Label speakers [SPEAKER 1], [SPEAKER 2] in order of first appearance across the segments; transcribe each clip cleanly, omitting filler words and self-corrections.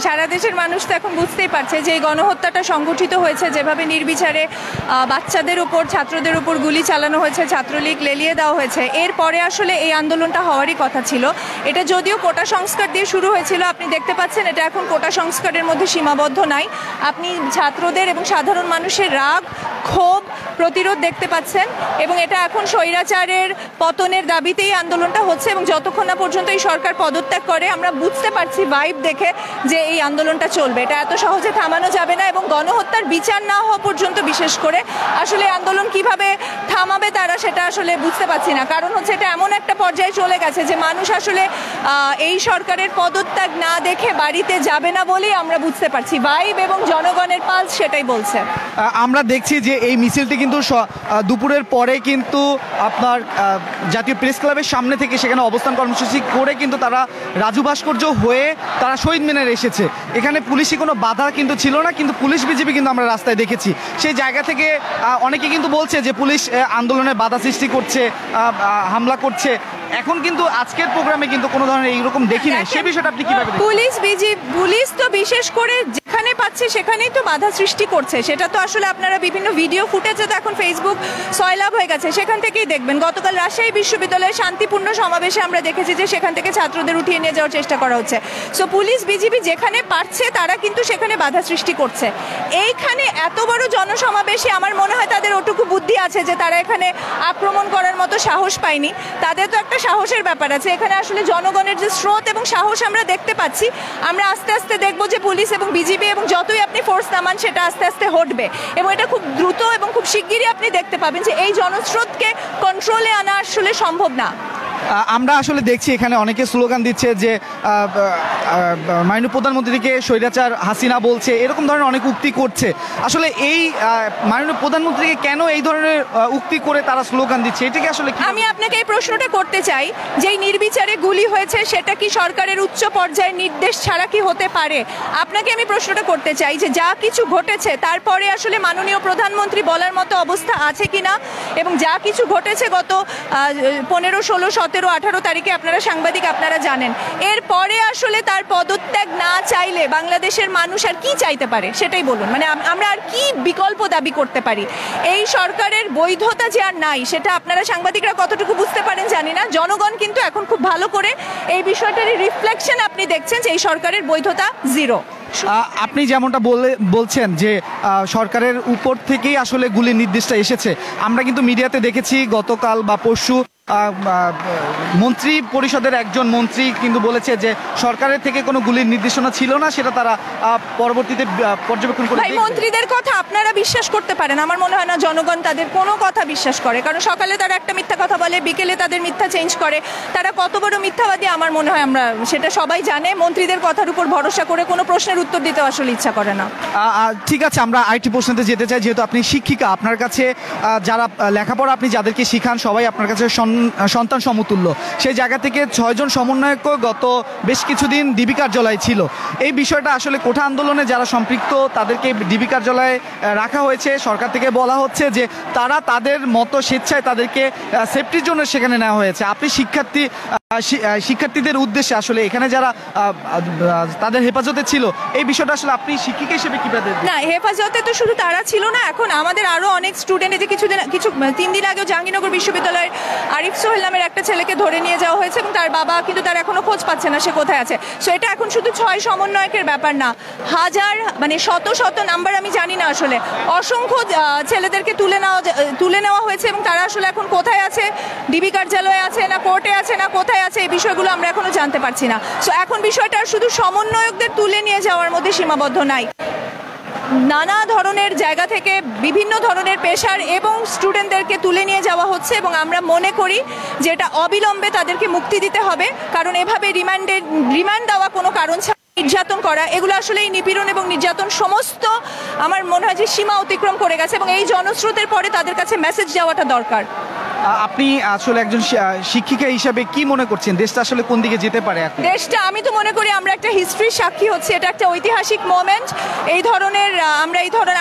[SPEAKER 1] সারা দেশের মানুষ তো এখন বুঝতেই পারছে যে এই গণহত্যাটা সংগঠিত হয়েছে, যেভাবে নির্বিচারে বাচ্চাদের উপর, ছাত্রদের উপর গুলি চালানো হয়েছে, ছাত্রলীগ লেলিয়ে দেওয়া হয়েছে। এরপরে আসলে এই আন্দোলনটা হওয়ারই কথা ছিল। এটা যদিও কোটা সংস্কার দিয়ে শুরু হয়েছিল, আপনি দেখতে পাচ্ছেন এটা এখন কোটা সংস্কারের মধ্যে সীমাবদ্ধ নাই। আপনি ছাত্রদের এবং সাধারণ মানুষের রাগ, ক্ষোভ, প্রতিরোধ দেখতে পাচ্ছেন, এবং এটা এখন স্বৈরাচারের পতনের দাবিতেই আন্দোলনটা হচ্ছে। এবং যতক্ষণ না পর্যন্ত এই সরকার পদত্যাগ করে, আমরা বুঝতে পারছি ভাইব দেখে যে এই আন্দোলনটা চলবে। এটা এত সহজে থামানো যাবে না, এবং গণহত্যার বিচার না হওয়া পর্যন্ত বিশেষ করে আসলে আন্দোলন কিভাবে থামাবে তারা সেটা আসলে বুঝতে পারছি না। কারণ হচ্ছে এটা এমন একটা পর্যায়ে চলে গেছে যে মানুষ আসলে এই সরকারের পদত্যাগ না দেখে বাড়িতে যাবে না বলেই আমরা বুঝতে পারছি। ভাইব এবং জনগণের পালস সেটাই বলছে।
[SPEAKER 2] আমরা দেখছি যে এই মিছিলটি কিন্তু দুপুরের পরে কিন্তু আপনার জাতীয় প্রেস ক্লাবের সামনে থেকে সেখানে অবস্থান কর্মসূচি করে কিন্তু তারা রাজু ভাস্কর্য হয়ে তারা শহীদ মিনারে এসেছে। এখানে পুলিশি কোনো বাধা কিন্তু ছিল না, কিন্তু পুলিশ বিজেপি কিন্তু আমরা রাস্তায় দেখেছি। সেই জায়গা থেকে অনেকে কিন্তু বলছে যে পুলিশ আন্দোলনে বাধা সৃষ্টি করছে, হামলা করছে। এখন কিন্তু আজকের প্রোগ্রামে কিন্তু কোনো ধরনের এইরকম দেখি না। সে বিষয়টা আপনি কিভাবে দেখেন?
[SPEAKER 1] পুলিশ তো বিশেষ করে যেখানে পাচ্ছে সেখানেই তো বাধা সৃষ্টি করছে। সেটা তো আসলে আপনারা বিভিন্ন ভিডিও ফুটেজে তো এখন ফেসবুক সয়লাভ হয়ে গেছে, সেখান থেকেই দেখবেন। গতকাল রাজশাহী বিশ্ববিদ্যালয়ের শান্তিপূর্ণ সমাবেশে আমরা দেখেছি যে সেখান থেকে ছাত্রদের উঠিয়ে নিয়ে যাওয়ার চেষ্টা করা হচ্ছে। সো পুলিশ বিজেপি যেখানে পারছে তারা কিন্তু সেখানে বাধা সৃষ্টি করছে। এইখানে এত বড় জনসমাবেশে আমার মনে হয় তাদের ওটুকু বুদ্ধি আছে যে তারা এখানে আক্রমণ করার মতো সাহস পায়নি। তাদের তো একটা সাহসের ব্যাপার আছে। এখানে আসলে জনগণের যে স্রোত এবং সাহস আমরা দেখতে পাচ্ছি, আমরা আস্তে আস্তে দেখবো যে পুলিশ এবং বিজেপি এবং যতই আপনি ফোর্স নামান সেটা আস্তে আস্তে হটবে, এবং এটা খুব দ্রুত এবং খুব শিগগিরই আপনি দেখতে পাবেন যে এই জনস্রোতকে কন্ট্রোলে আনা আসলে সম্ভব না।
[SPEAKER 2] আমরা আসলে দেখছি এখানে অনেকে স্লোগান দিচ্ছে যে মাননীয় প্রধানমন্ত্রীকে স্বৈরাচার হাসিনা বলছে, এরকম ধরনের অনেক উক্তি করছে। আসলে এই মাননীয় প্রধানমন্ত্রীকে কেন এই ধরনের উক্তি করে তারা স্লোগান দিচ্ছে, এটাকে আসলে
[SPEAKER 1] আমি আপনাকে এই প্রশ্নটা করতে চাই, যে নির্বিচারে গুলি হয়েছে সেটা কি সরকারের উচ্চ পর্যায়ের নির্দেশ ছাড়া কি হতে পারে? আপনাকে আমি প্রশ্নটা করতে চাই যে যা কিছু ঘটেছে তারপরে আসলে মাননীয় প্রধানমন্ত্রী বলার মতো অবস্থা আছে কিনা, এবং যা কিছু ঘটেছে গত 15, 16, 17, 18 তারিখে আপনারা সাংবাদিক, আপনারা জানেন। এরপরে আসলে তার পদত্যাগ না চাইলে বাংলাদেশের মানুষ আর কি চাইতে পারে সেটাই বলুন। মানে আমরা আর কি বিকল্প দাবি করতে পারি? এই সরকারের বৈধতা যে আর নাই সেটা আপনারা সাংবাদিকরা কতটুকু বুঝতে পারেন জানি না। জনগণ কিন্তু এখন খুব ভালো করে এই বিষয়টার রিফ্লেকশন আপনি দেখছেন যে এই সরকারের বৈধতা জিরো।
[SPEAKER 2] আপনি যেমনটা বলছেন যে সরকারের উপর থেকেই আসলে গুলির নির্দেশটা এসেছে। আমরা কিন্তু মিডিয়াতে দেখেছি গতকাল বা পরশু মন্ত্রী পরিষদের একজন মন্ত্রী কিন্তু বলেছে যে সরকারের থেকে কোনো গুলির নির্দেশনা ছিল না, সেটা তারা পরবর্তীতে পর্যবেক্ষণ করে।
[SPEAKER 1] ভাই, মন্ত্রীদের কথা আপনারা বিশ্বাস করতে পারেন? আমার মনে হয় না জনগণ তাদের কোনো কথা বিশ্বাস করে, কারণ সকালে তারা একটা মিথ্যা কথা বলে, বিকেলে তাদের মিথ্যা চেঞ্জ করে। তারা কত বড় মিথ্যাবাদী আমার মনে হয় আমরা সেটা সবাই জানে। মন্ত্রীদের কথার উপর ভরসা করে কোনো প্রশ্নের উত্তর দিতে আসলে ইচ্ছা করে না।
[SPEAKER 2] ঠিক আছে, আমরা আরেকটি প্রশ্নতে যেতে চাই। যেহেতু আপনি শিক্ষিকা, আপনার কাছে যারা লেখাপড়া আপনি যাদেরকে শিখান সবাই আপনার কাছে সন্তান সমতুল্য। সেই জায়গা থেকে 6 জন সমন্বয়ক গত বেশ কিছুদিন ডিবি কার্যালয়ে ছিল। এই বিষয়টা আসলে কোঠা আন্দোলনে যারা সম্পৃক্ত তাদেরকে ডিবি কার্যালয়ে রাখা হয়েছে। সরকার থেকে বলা হচ্ছে যে তারা তাদের মতো স্বেচ্ছায় তাদেরকে সেফটির জন্য সেখানে নেওয়া হয়েছে। আপনি শিক্ষার্থীদের উদ্দেশ্যে আসলে এখানে যারা তাদের হেফাজতে ছিল, এই বিষয়টা আসলে আপনি শিক্ষিকা হিসেবে কিভাবে?
[SPEAKER 1] না, হেফাজতে তো শুধু তারা ছিল না, এখন আমাদের আরো অনেক স্টুডেন্ট, যে 3 দিন আগেও জাহাঙ্গীরনগর বিশ্ববিদ্যালয়ের আরিফ সোহেল নামের একটা ছেলেকে ধরে নিয়ে যাওয়া হয়েছে, এবং তার বাবা কিন্তু তার এখনো খোঁজ পাচ্ছে না সে কোথায় আছে। সো এটা এখন শুধু 6 সমন্বয়কের ব্যাপার না, হাজার মানে শত শত নাম্বার আমি জানি না, আসলে অসংখ্য ছেলেদেরকে তুলে নেওয়া হয়েছে, এবং তারা আসলে এখন কোথায় আছে, ডিবি কার্যালয়ে আছে না কোর্টে আছে না কোথায় আছে, এই বিষয়গুলো আমরা এখনো জানতে পারছি না। সো এখন বিষয়টা শুধু সমন্বয়কদের তুলে নিয়ে যাওয়ার মধ্যে সীমাবদ্ধ নাই, নানা ধরনের জায়গা থেকে বিভিন্ন ধরনের পেশার এবং স্টুডেন্টদেরকে তুলে নিয়ে যাওয়া হচ্ছে, এবং আমরা মনে করি যে এটা অবিলম্বে তাদেরকে মুক্তি দিতে হবে। কারণ এভাবে রিমান্ড দেওয়া কোনো কারণ ছাড়া নির্যাতন করা, এগুলো আসলে এই নিপীড়ন এবং নির্যাতন সমস্ত আমার মনে হয় যে সীমা অতিক্রম করে গেছে, এবং এই জনস্রোতের পরে তাদের কাছে মেসেজ যাওয়াটা দরকার।
[SPEAKER 2] আপনি আসলে একজন শিক্ষিকা হিসাবে কি মনে করছেন দেশটা আসলে কোন দিকে যেতে পারে এখন?
[SPEAKER 1] দেশটা, আমি তো মনে করি আমরা একটা হিস্ট্রির সাক্ষী হচ্ছে, এটা একটা ঐতিহাসিক মোমেন্ট। এই ধরনের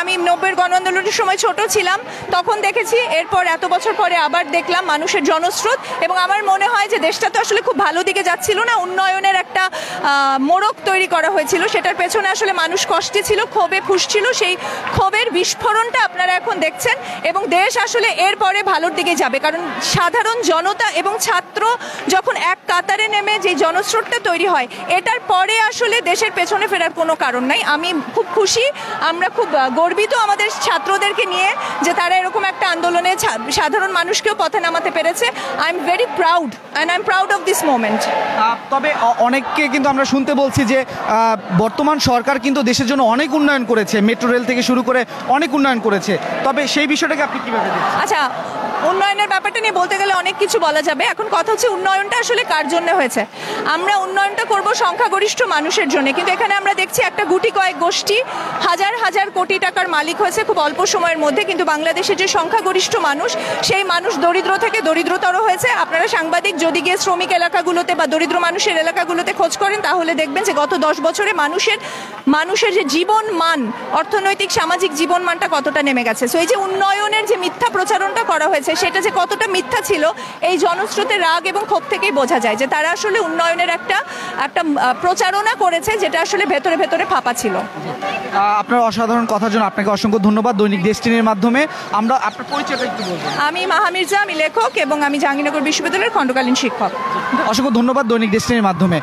[SPEAKER 1] আমি 90-এর গণ আন্দোলনের সময় ছোট ছিলাম, তখন দেখেছি, এরপর এত বছর পরে আবার দেখলাম মানুষের জনস্রোত, এবং আমার মনে হয় যে দেশটা তো আসলে খুব ভালো দিকে যাচ্ছিল না, উন্নয়নের একটা মোড়ক তৈরি করা হয়েছিল, সেটার পেছনে আসলে মানুষ কষ্টে ছিল, ক্ষোভে ফুঁসছিল, সেই ক্ষোভের বিস্ফোরণটা আপনারা এখন দেখছেন, এবং দেশ আসলে এরপরে ভালোর দিকে যাবে, কারণ সাধারণ জনতা এবং ছাত্র যখন এক কাতারে নেমে যে জনস্রোতটা তৈরি হয়, এটার পরে আসলে দেশের পেছনে ফেরার কোনো কারণ নাই। আমি খুব খুশি, আমরা খুব গর্বিত আমাদের ছাত্রদেরকে নিয়ে যে তারা এরকম একটা আন্দোলনে সাধারণ মানুষকেও পথে নামাতে পেরেছে। I am very proud and I am proud of this moment.
[SPEAKER 2] তবে অনেককে কিন্তু আমরা শুনতে বলছি যে বর্তমান সরকার কিন্তু দেশের জন্য অনেক উন্নয়ন করেছে, মেট্রো রেল থেকে শুরু করে অনেক উন্নয়ন করেছে, তবে সেই বিষয়টাকে আপনি কিভাবে দেখছেন?
[SPEAKER 1] আচ্ছা, উন্নয়নের ব্যাপারটা নিয়ে বলতে গেলে অনেক কিছু বলা যাবে। এখন কথা হচ্ছে উন্নয়নটা আসলে কার জন্য হয়েছে। আমরা উন্নয়নটা করব সংখ্যাগরিষ্ঠ মানুষের জন্য, কিন্তু এখানে আমরা দেখছি একটা গুটি কয়েক গোষ্ঠী হাজার হাজার কোটি টাকার মালিক হয়েছে খুব অল্প সময়ের মধ্যে, কিন্তু বাংলাদেশের যে সংখ্যাগরিষ্ঠ মানুষ, সেই মানুষ দরিদ্র থেকে দরিদ্রতর হয়েছে। আপনারা সাংবাদিক যদি গিয়ে শ্রমিক এলাকাগুলোতে বা দরিদ্র মানুষের এলাকাগুলোতে খোঁজ করেন, তাহলে দেখবেন যে গত 10 বছরে মানুষের যে জীবন মান, অর্থনৈতিক সামাজিক জীবন মানটা কতটা নেমে গেছে। সো এই যে উন্নয়নের যে মিথ্যা প্রচারণটা করা হয়েছে, সেটা যে কতটা মিথ্যা ছিল, এই জনস্রোতের রাগ এবং ক্ষোভ থেকেই বোঝা যায় যে তারা আসলে উন্নয়নের একটা প্রচারণা করেছে, যেটা আসলে ভেতরে ভেতরে ফাঁপা ছিল।
[SPEAKER 2] আপনার অসাধারণ কথার জন্য আপনাকে অসংখ্য ধন্যবাদ। দৈনিক ডেস্টিনির মাধ্যমে আমরা আপনার পরিচয়টা একটু বলবেন?
[SPEAKER 1] আমি মাহা মির্জা, আমি লেখক এবং আমি জাহাঙ্গীরনগর বিশ্ববিদ্যালয়ের খণ্ডকালীন শিক্ষক।
[SPEAKER 2] অসংখ্য ধন্যবাদ দৈনিক ডেস্টিনির মাধ্যমে।